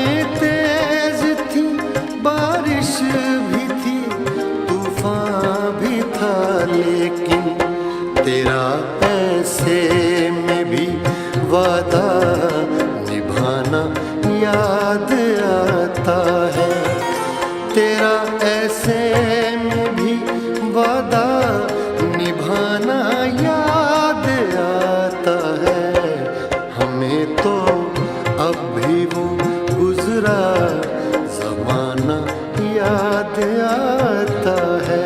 हवाएं तेज थी, बारिश भी थी, तूफान भी था, लेकिन तेरा ऐसे में भी वादा निभाना याद आता है। तेरा ऐसे में भी वादा निभाना याद आता है। हमें तो अब भी वो गुजरा ज़माना याद आता है।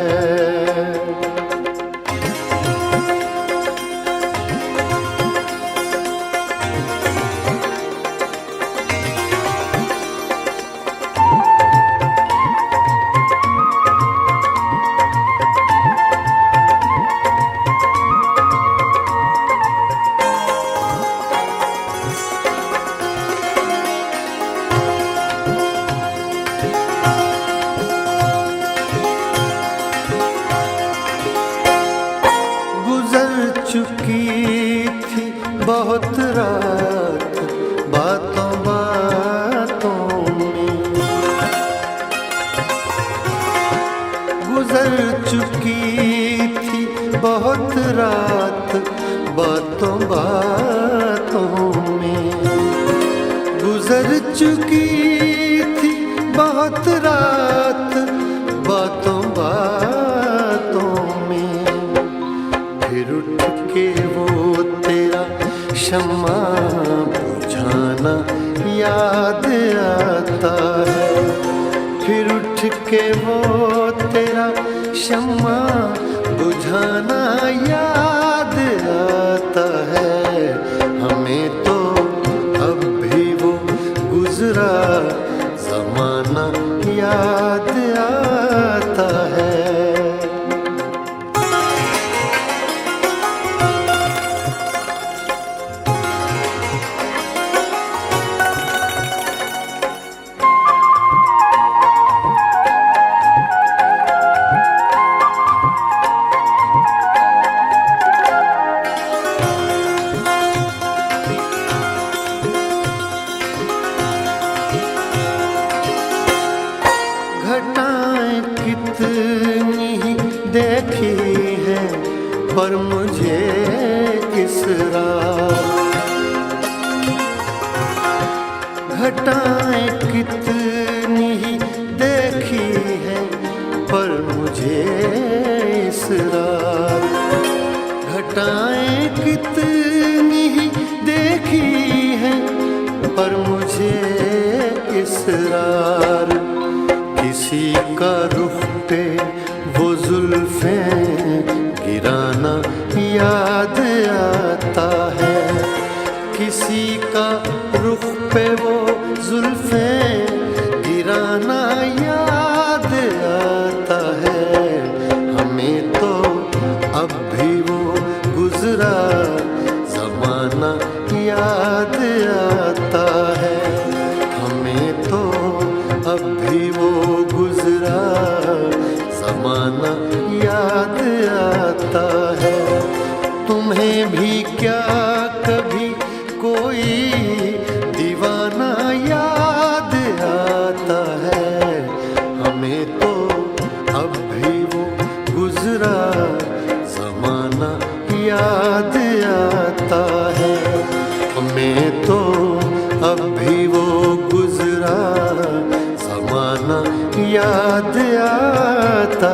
चुकी थी बहुत रात बातों बातों में, गुजर चुकी थी बहुत रात बातों बातों में, गुजर चुकी थी बहुत रात बातों बातों में। फिर उठ के वो तेरा शम्मा बुझाना याद आता है। फिर उठ के वो तेरा शम्मा बुझाना याद आता है। हमें तो अब भी वो गुजरा ज़माना याद आता है। घटाएं कितनी ही देखी है पर मुझे इस रात, घटाएं कितनी ही देखी है पर मुझे इस रात, घटाएं कितनी ही देखी है पर मुझे इस रात। किसी का रुख पे वो जुल्फें गिराना याद आता है। किसी का रुख पे वो जुल्फें गिराना याद आता है। हमें तो अब भी वो गुजरा ज़माना याद आता है। हमें तो अब भी वो गुजरा ज़माना याद आता है। तुम्हें भी क्या कभी कोई दीवाना याद आता है। हमें तो अब भी वो गुजरा ज़माना याद आता है। हमें तो अब भी वो गुजरा ज़माना याद आता